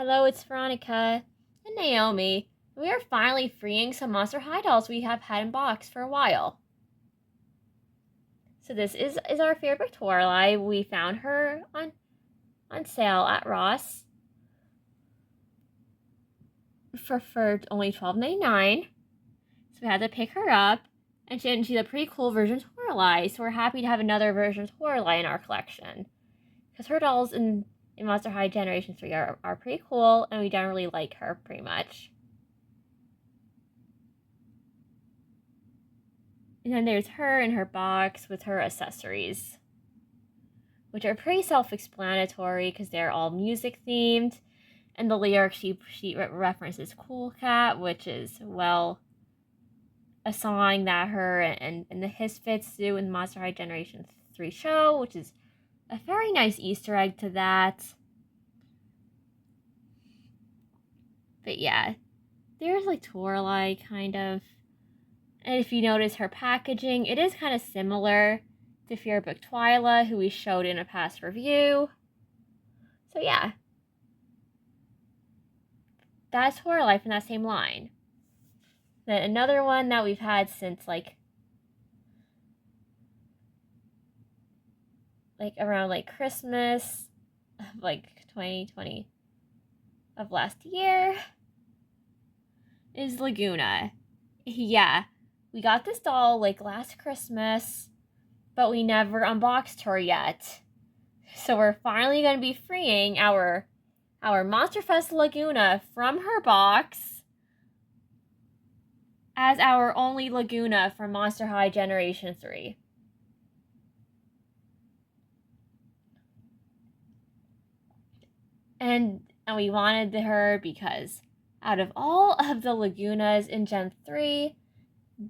Hello, it's Veronica and Naomi. We are finally freeing some Monster High dolls we have had in box for a while. So this is our favorite Toreli. We found her on sale at Ross for only $12.99. So we had to pick her up, and she's a pretty cool version of Toreli. So we're happy to have another version of Toreli in our collection, because her dolls in Monster High Generation 3 are pretty cool, and we generally like her pretty much. And then there's her in her box with her accessories, which are pretty self-explanatory because they're all music themed. And the lyric she references Cool Cat, which is, well, a song that her and the Hisfits do in the Monster High Generation 3 show, which is a very nice Easter egg to that. But yeah, there's like Toreli kind of. And if you notice her packaging, it is kind of similar to Fearbook Twyla, who we showed in a past review. So yeah, that's Toreli from that same line. Then another one that we've had since like around like Christmas of like 2020 of last year is Lagoona. Yeah, we got this doll like last Christmas, but we never unboxed her yet. So we're finally going to be freeing our Monsterfest Lagoona from her box as our only Lagoona from Monster High Generation 3. And we wanted her because out of all of the Lagoonas in Gen 3,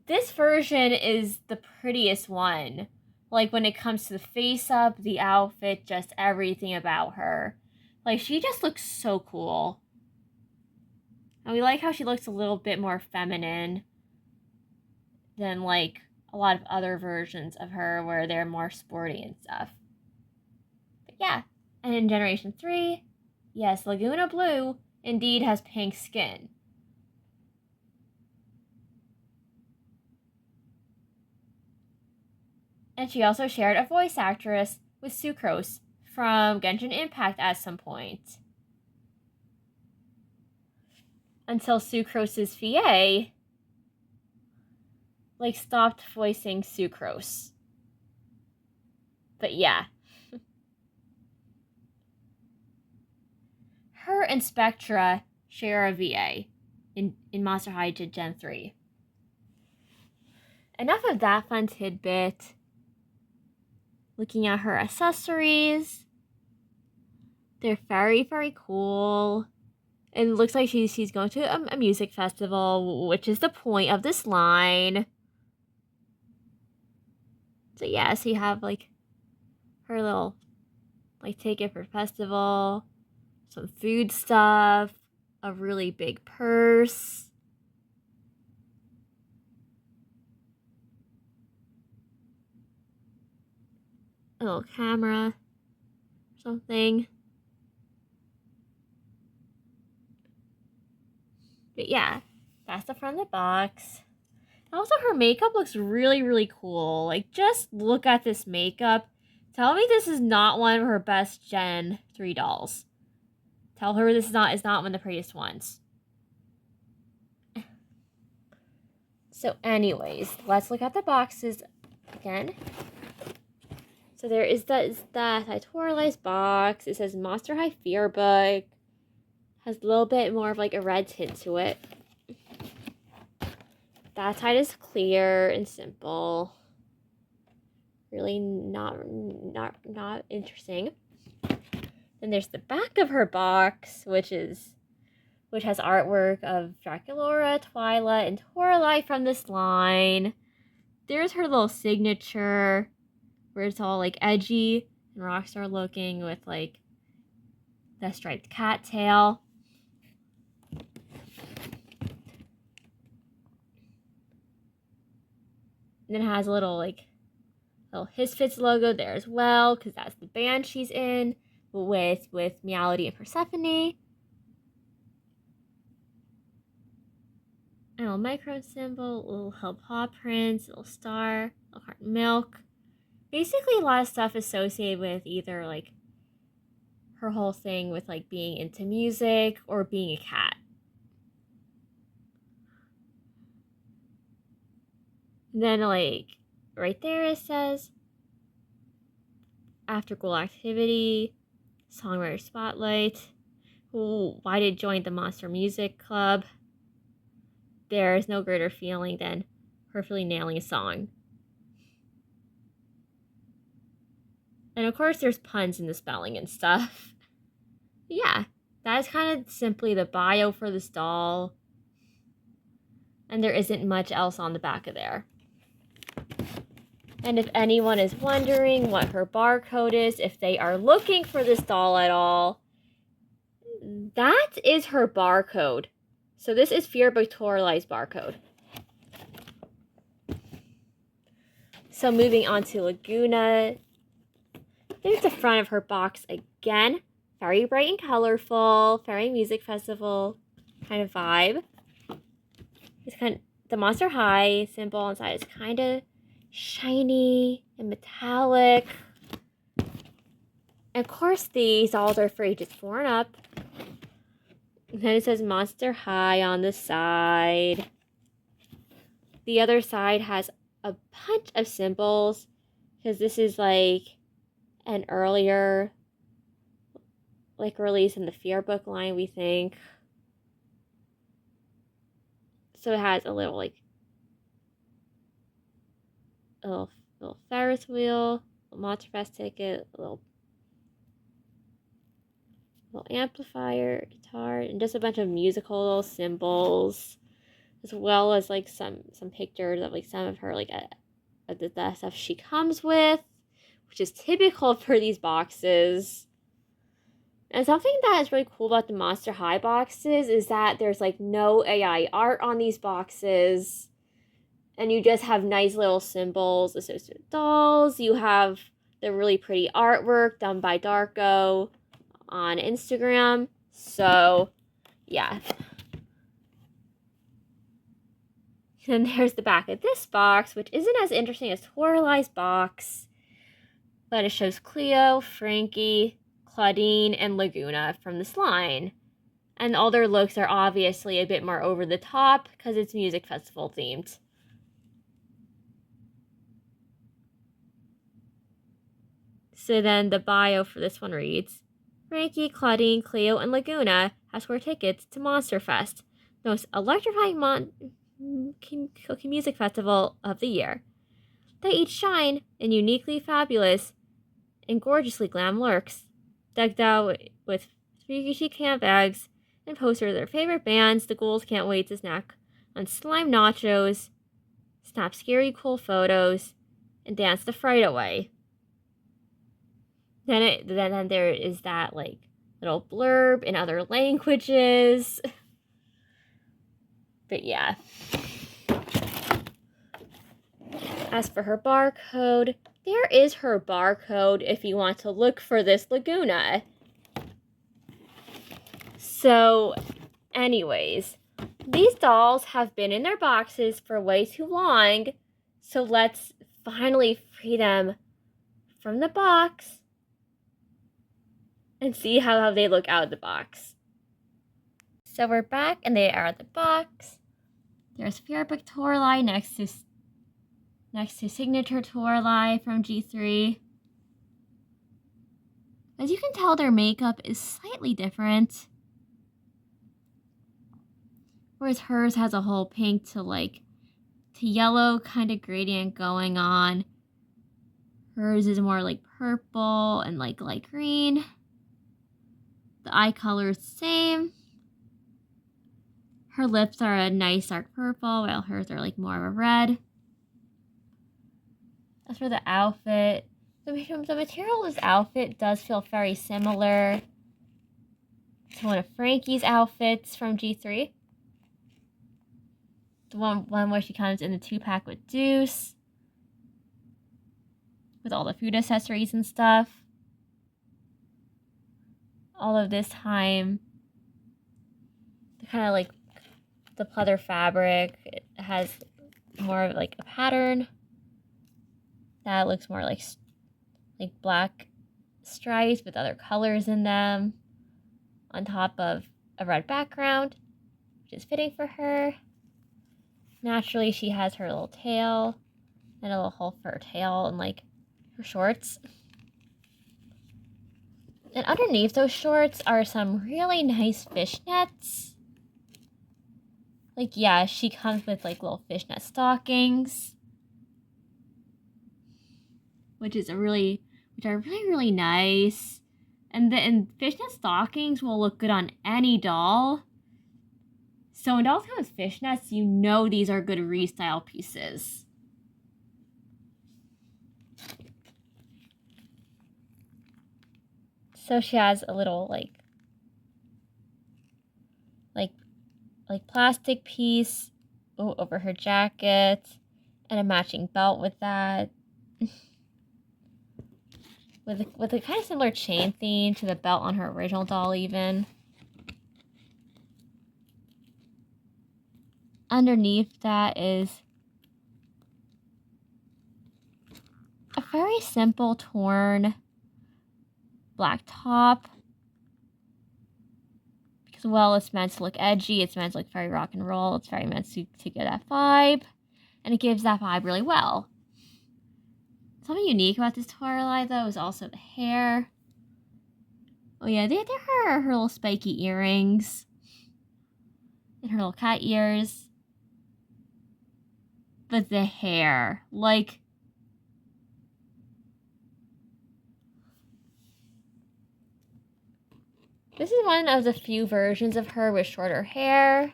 this version is the prettiest one. Like, when it comes to the face up, the outfit, just everything about her. Like, she just looks so cool. And we like how she looks a little bit more feminine than, like, a lot of other versions of her where they're more sporty and stuff. But yeah. And in Generation 3, yes, Lagoona Blue indeed has pink skin. And she also shared a voice actress with Sucrose from Genshin Impact at some point. Until Sucrose's VA, like, stopped voicing Sucrose. But yeah. Her and Spectra share a VA in Monster High Gen 3. Enough of that fun tidbit. Looking at her accessories, they're very, very cool. It looks like she's going to a music festival, which is the point of this line. So yeah, so you have like her little like ticket for festival, some food stuff, a really big purse, a little camera, something. But yeah, that's the front of the box. Also, her makeup looks really, really cool. Like, just look at this makeup. Tell me this is not one of her best Gen 3 dolls. Tell her this is not one of the prettiest ones. So anyways, let's look at the boxes again. So there is that Toreli's box. It says Monster High Fearbook. Has a little bit more of like a red tint to it. That side is clear and simple. Really not interesting. Then there's the back of her box, which has artwork of Draculaura, Twyla, and Toreli from this line. There's her little signature, where it's all like edgy and rockstar looking with like the striped cattail. And then it has a little Hisfits logo there as well, because that's the band she's in with Meowity and Persephone. little micro symbol, little paw prints, little star, little heart milk. Basically, a lot of stuff associated with either like her whole thing with like being into music or being a cat. And then like right there it says after school activity, songwriter spotlight. Ooh, why did join the Monster Music Club? There is no greater feeling than perfectly nailing a song. And of course there's puns in the spelling and stuff. Yeah, that is kind of simply the bio for this doll. And there isn't much else on the back of there. And if anyone is wondering what her barcode is, if they are looking for this doll at all, that is her barcode. So this is Fearbook Toreli's barcode. So moving on to Lagoona. There's the front of her box again. Very bright and colorful. Very music festival kind of vibe. It's kind of, the Monster High symbol inside is kind of shiny and metallic. And of course, these dolls are for ages 4 and up. And then it says Monster High on the side. The other side has a bunch of symbols because this is like an earlier like release in the Fearbook line, we think. So it has a little like a little Ferris wheel, a Monster Fest ticket, a little amplifier, guitar, and just a bunch of musical symbols, as well as like some pictures of like some of her like the stuff she comes with, which is typical for these boxes. And something that is really cool about the Monster High boxes is that there's like no AI art on these boxes, and you just have nice little symbols associated with dolls. You have the really pretty artwork done by Darko on Instagram. So, yeah. And there's the back of this box, which isn't as interesting as Toreli's box, but it shows Cleo, Frankie, Claudine, and Lagoona from this line. And all their looks are obviously a bit more over the top because it's music festival themed. So then the bio for this one reads, Frankie, Claudine, Cleo, and Lagoona have scored tickets to Monster Fest, the most electrifying music festival of the year. They each shine in uniquely fabulous and gorgeously glam looks, decked out with freaky chic handbags and posters of their favorite bands. The ghouls can't wait to snack on slime nachos, snap scary cool photos, and dance the fright away. Then there is that like little blurb in other languages. But yeah. As for her barcode, there is her barcode if you want to look for this Lagoona. So, anyways, these dolls have been in their boxes for way too long, so let's finally free them from the box and see how they look out of the box. So we're back and they are out of the box. There's Fearbook Toreli next to Signature Toreli from G3. As you can tell, their makeup is slightly different. Whereas hers has a whole pink to yellow kind of gradient going on. Hers is more like purple and like light green. The eye color is the same. Her lips are a nice dark purple, while hers are like more of a red. As for the outfit, the material of this outfit does feel very similar to one of Frankie's outfits from G3. The one where she comes in the 2-pack with Deuce, with all the food accessories and stuff. All of this time, they're kind of like the pleather fabric. It has more of like a pattern that looks more like black stripes with other colors in them on top of a red background, which is fitting for her. Naturally, she has her little tail and a little hole for her tail and like her shorts. And underneath those shorts are some really nice fishnets. Like, yeah, she comes with like little fishnet stockings, which are really, really nice. And fishnet stockings will look good on any doll. So when dolls come with fishnets, you know these are good restyle pieces. So she has a little like plastic piece over her jacket and a matching belt with that. with a kind of similar chain theme to the belt on her original doll even. Underneath that is a very simple torn black top. Because, well, it's meant to look edgy, it's meant to look very rock and roll, it's very meant to give that vibe. And it gives that vibe really well. Something unique about this Toreli, though, is also the hair. Oh yeah, they're her little spiky earrings. And her little cat ears. But the hair, like... This is one of the few versions of her with shorter hair.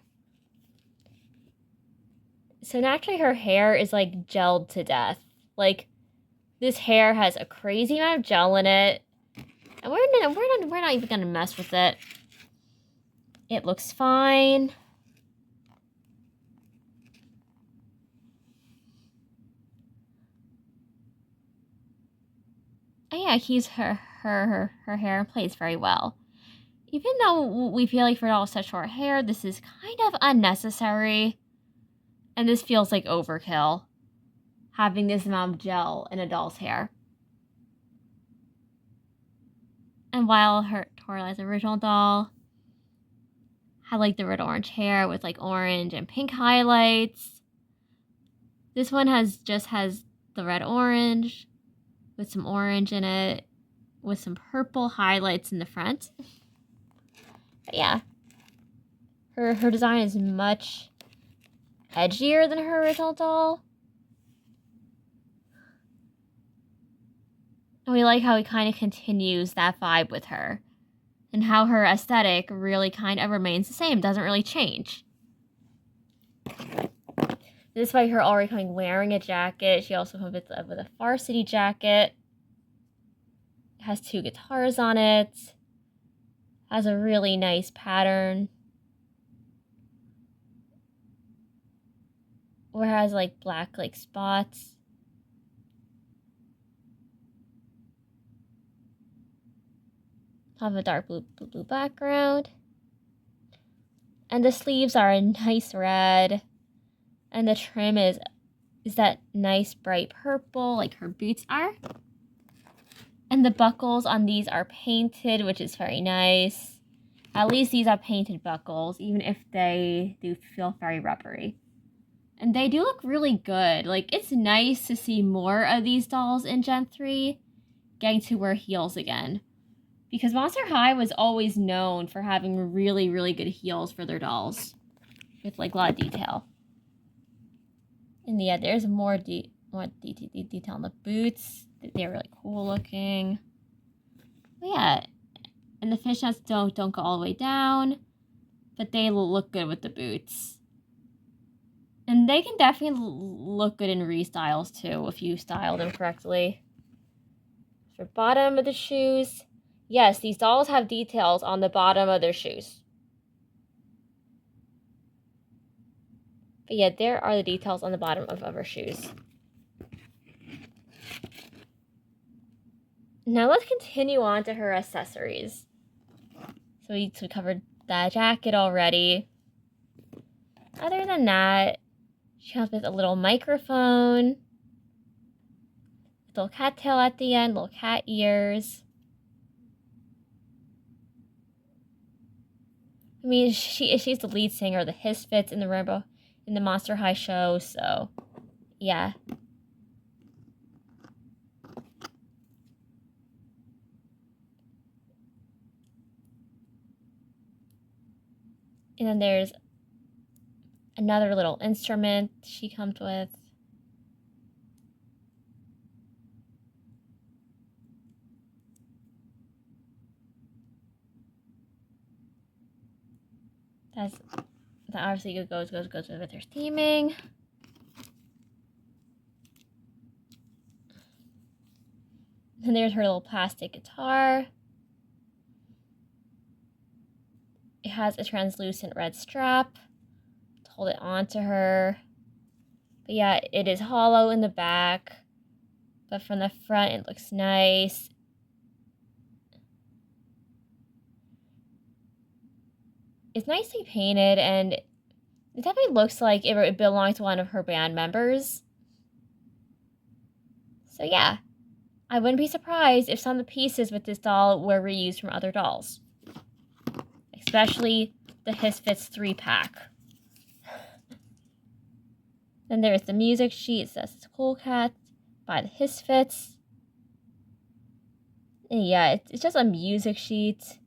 So naturally her hair is like gelled to death. Like, this hair has a crazy amount of gel in it. And we're not even gonna mess with it. It looks fine. And yeah, keeps her hair in place very well. Even though we feel like for all such short hair, this is kind of unnecessary. And this feels like overkill. Having this amount of gel in a doll's hair. And while her Toreli's original doll had like the red orange hair with like orange and pink highlights, this one has the red orange with some orange in it with some purple highlights in the front. But yeah, her design is much edgier than her original doll. And we like how he kind of continues that vibe with her. And how her aesthetic really kind of remains the same, doesn't really change. Despite her already coming wearing a jacket, she also comes with a varsity jacket. It has 2 guitars on it. Has a really nice pattern. Where it has like black like spots. Have a dark blue background. And the sleeves are a nice red. And the trim is that nice bright purple like her boots are. And the buckles on these are painted, which is very nice. At least these are painted buckles, even if they do feel very rubbery. And they do look really good. Like, it's nice to see more of these dolls in Gen 3 getting to wear heels again. Because Monster High was always known for having really, really good heels for their dolls. With, like, a lot of detail. And yeah, there's more detail on the boots. They're really cool looking. But yeah, and the fishnets don't go all the way down. But they look good with the boots. And they can definitely look good in restyles too, if you style them correctly. For bottom of the shoes, yes, these dolls have details on the bottom of their shoes. But yeah, there are the details on the bottom of her shoes. Now let's continue on to her accessories. So we covered that jacket already. Other than that, she comes with a little microphone, little cat tail at the end, little cat ears. I mean, she's the lead singer of the Misfits in the Monster High show, so yeah. And then there's another little instrument she comes with. That obviously goes with her theming. And there's her little plastic guitar. It has a translucent red strap to hold it onto her. But yeah, it is hollow in the back, but from the front it looks nice. It's nicely painted, and it definitely looks like it belongs to one of her band members. So yeah, I wouldn't be surprised if some of the pieces with this doll were reused from other dolls. Especially the Misfits 3-pack. Then there's the music sheet. It says it's Cool Cat by the Misfits. And yeah, it's just a music sheet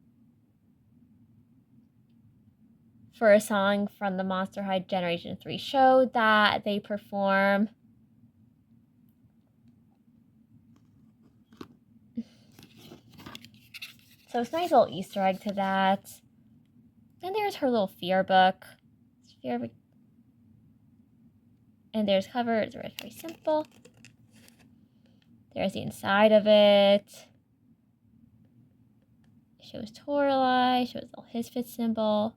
for a song from the Monster High Generation 3 show that they perform. So it's a nice little Easter egg to that. And there's her little Fearbook. Fearbook. And there's cover. It's very, very simple. There's the inside of it. It shows Toreli. Shows the little Misfit symbol.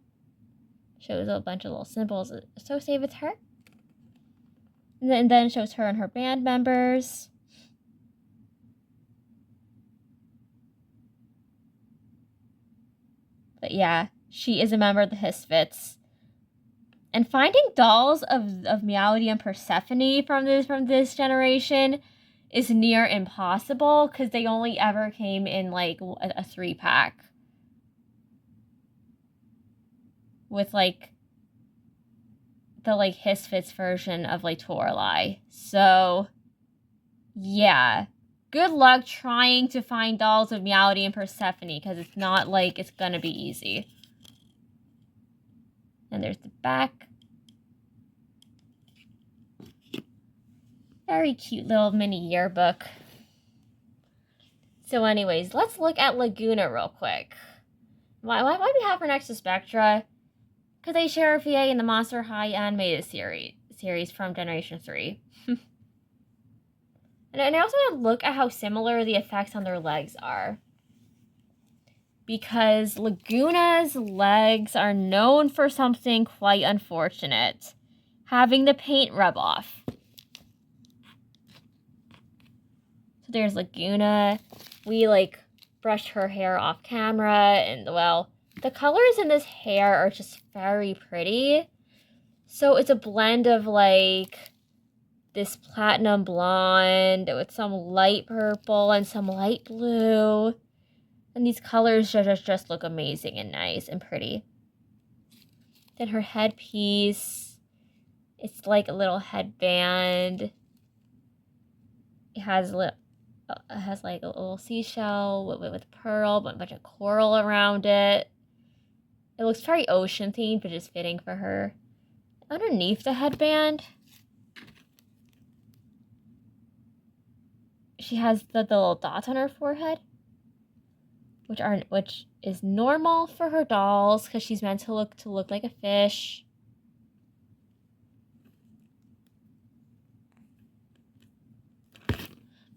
Shows a bunch of little symbols associated with her. And then shows her and her band members. But yeah, she is a member of the Misfits. And finding dolls of Meowdy and Persephone from this generation is near impossible because they only ever came in like a 3-pack. With like the like Misfits version of like Toreli. So yeah. Good luck trying to find dolls of Meowdy and Persephone because it's not like it's gonna be easy. And there's the back. Very cute little mini yearbook. So anyways, let's look at Lagoona real quick. Why do we have her next to Spectra? Because they share a VA in the Monster High animated series from Generation 3. And I also want to look at how similar the effects on their legs are. Because Lagoona's legs are known for something quite unfortunate. Having the paint rub off. So there's Lagoona. We like brushed her hair off camera, and well, the colors in this hair are just very pretty. So it's a blend of like this platinum blonde with some light purple and some light blue. And these colors just look amazing and nice and pretty. Then her headpiece, it's like a little headband. It has like a little seashell with pearl, but a bunch of coral around it. It looks very ocean themed, but just fitting for her. Underneath the headband, she has the little dots on her forehead, which is normal for her dolls because she's meant to look like a fish.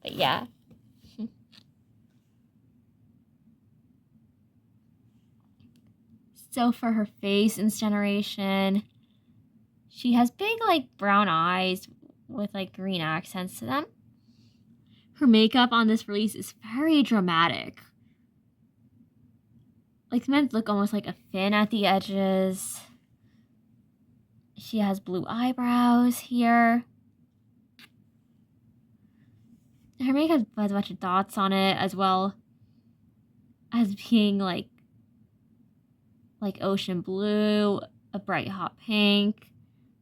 But yeah. So for her face in this generation, she has big like brown eyes with like green accents to them. Her makeup on this release is very dramatic. Like, it's meant to look almost like a fin at the edges. She has blue eyebrows here. Her makeup has a bunch of dots on it, as well as being like ocean blue, a bright hot pink,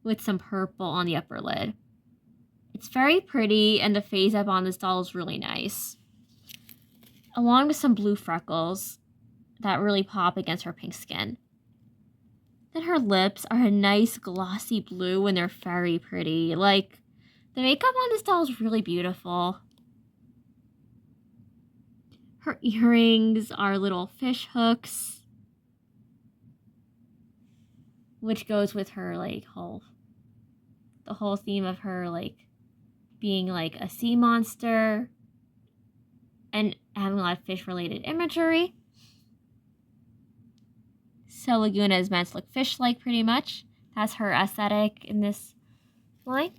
with some purple on the upper lid. It's very pretty, and the face up on this doll is really nice, along with some blue freckles that really pop against her pink skin. Then her lips are a nice glossy blue, and they're very pretty. Like, the makeup on this doll is really beautiful. Her earrings are little fish hooks, which goes with her, like, the whole theme of her, like, being, like, a sea monster and having a lot of fish-related imagery. So Lagoona is meant to look fish-like, pretty much. That's her aesthetic in this line.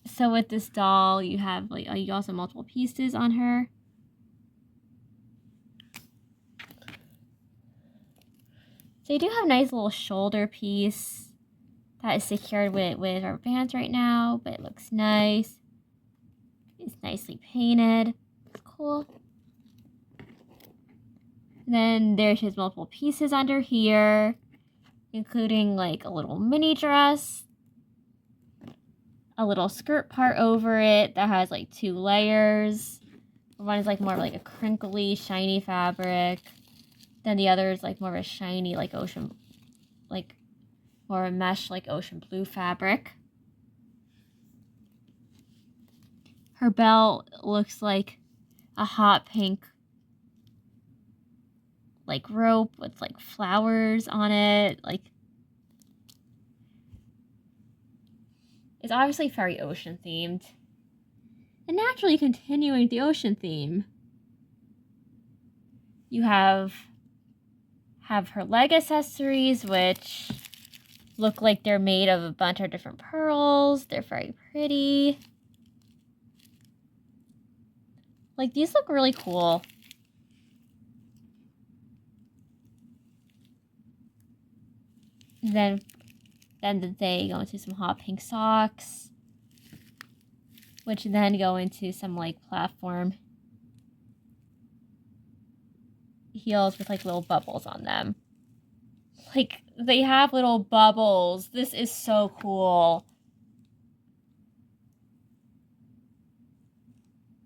So with this doll, you have, like, you also have multiple pieces on her. So you do have a nice little shoulder piece that is secured with our bands right now, but it looks nice. It's nicely painted. It's cool. And then there's his multiple pieces under here, including like a little mini dress, a little skirt part over it that has like 2 layers. One is like more of like a crinkly, shiny fabric. Then the other is like more of a shiny, like ocean, like more of a mesh, like ocean blue fabric. Her belt looks like a hot pink, like rope with like flowers on it. Like, it's obviously very ocean themed. And naturally continuing the ocean theme, you have her leg accessories, which look like they're made of a bunch of different pearls. They're very pretty. Like, these look really cool. Then they go into some hot pink socks, which then go into some like platform heels with like little bubbles on them. Like, they have little bubbles. This is so cool.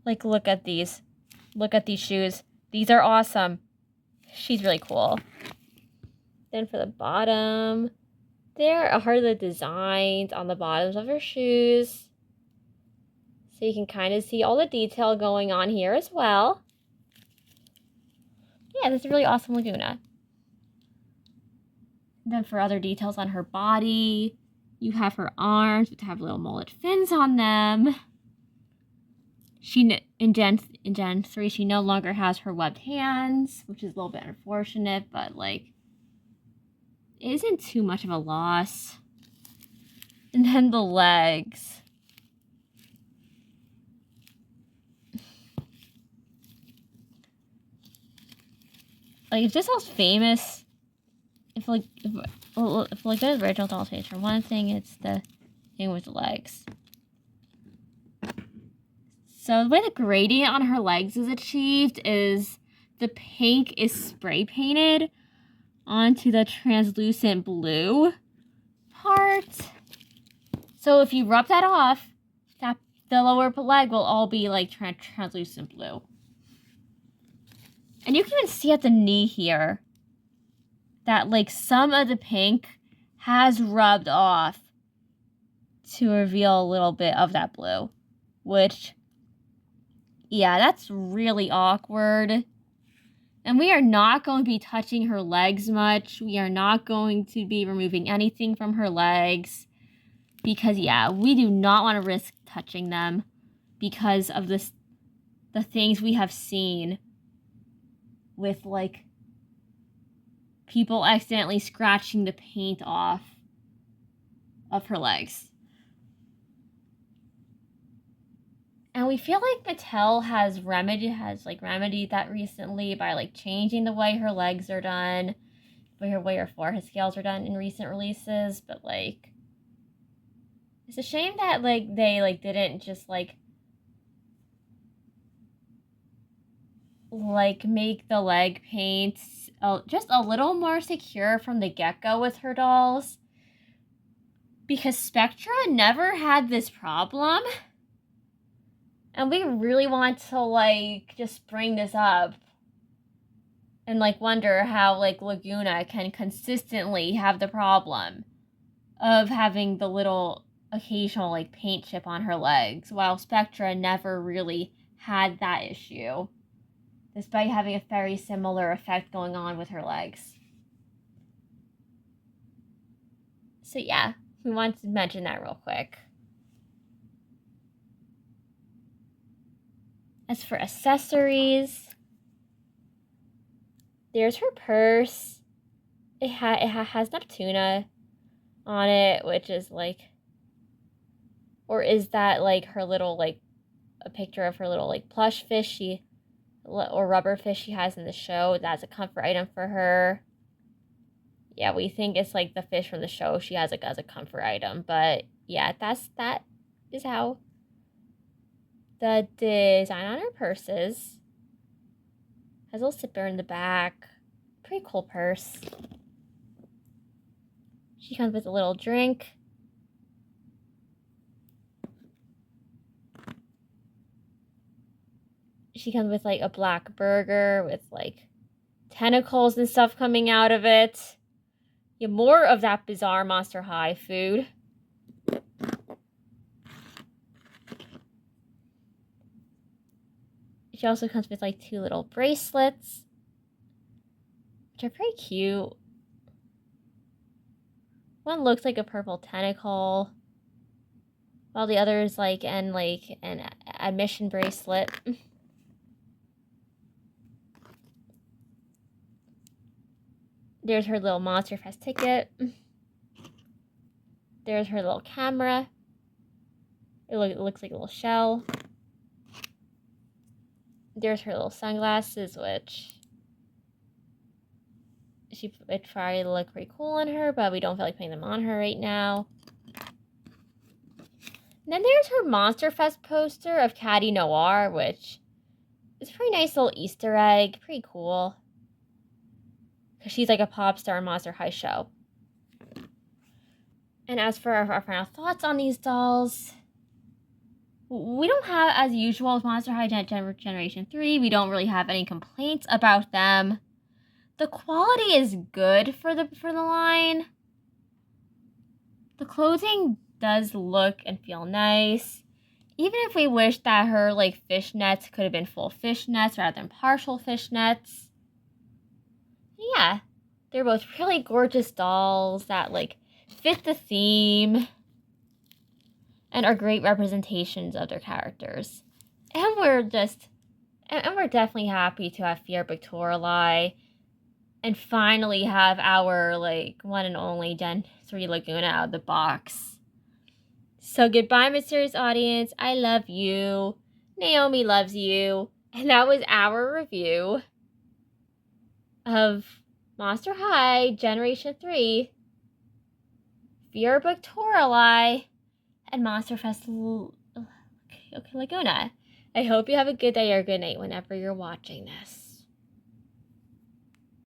Like, look at these. Look at these shoes. These are awesome. She's really cool. Then for the bottom, there are the designs on the bottoms of her shoes. So you can kind of see all the detail going on here as well. Yeah, this is really awesome Lagoona. And then for other details on her body, you have her arms, which have little mullet fins on them. In Gen 3, she no longer has her webbed hands, which is a little bit unfortunate, but like, it isn't too much of a loss. And then the legs. Like, if this was famous, if the original doll page, for one thing, it's the thing with the legs. So the way the gradient on her legs is achieved is the pink is spray painted onto the translucent blue part. So if you rub that off, the lower leg will all be like translucent blue. And you can even see at the knee here that like some of the pink has rubbed off to reveal a little bit of that blue, which, yeah, that's really awkward. And we are not going to be touching her legs much. We are not going to be removing anything from her legs because, yeah, we do not want to risk touching them because of the things we have seen with, like, people accidentally scratching the paint off of her legs. And we feel like Mattel has remedied that recently by like changing the way her legs are done, the way her forehead scales are done in recent releases. But like, it's a shame that like they like didn't just like make the leg paints just a little more secure from the get-go with her dolls, because Spectra never had this problem. And we really want to, like, just bring this up and, like, wonder how, like, Lagoona can consistently have the problem of having the little occasional, like, paint chip on her legs, while Spectra never really had that issue, despite having a very similar effect going on with her legs. So, yeah, we wanted to mention that real quick. As for accessories, there's her purse. It has Neptuna on it, which is like, or is that like her little, like, a picture of her little, like, plush fish or rubber fish she has in the show? That's a comfort item for her. Yeah, we think it's like the fish from the show she has like as a comfort item, but yeah, that is how the design on her purses. Has a little zipper in the back. Pretty cool purse. She comes with a little drink. She comes with like a black burger with like tentacles and stuff coming out of it. Yeah, more of that bizarre Monster High food. She also comes with like 2 little bracelets, which are pretty cute. One looks like a purple tentacle, while the other is like an admission bracelet. There's her little Monster Fest ticket. There's her little camera. It looks like a little shell. There's her little sunglasses, which it probably look pretty cool on her, but we don't feel like putting them on her right now. And then there's her Monster Fest poster of Caddy Noir, which is a pretty nice little Easter egg. Pretty cool. Because she's like a pop star in Monster High show. And as for our final thoughts on these dolls, we don't have, as usual with Monster High Generation 3, we don't really have any complaints about them. The quality is good for the line. The clothing does look and feel nice. Even if we wish that her like fishnets could have been full fishnets rather than partial fishnets. Yeah, they're both really gorgeous dolls that like fit the theme and are great representations of their characters. And we're definitely happy to have Fearbook Toreli and finally have our like one and only Gen 3 Lagoona out of the box. So goodbye, mysterious audience. I love you. Naomi loves you. And that was our review of Monster High Generation 3, Fearbook Toreli, and Monster Fest Lagoona. I hope you have a good day or good night whenever you're watching this.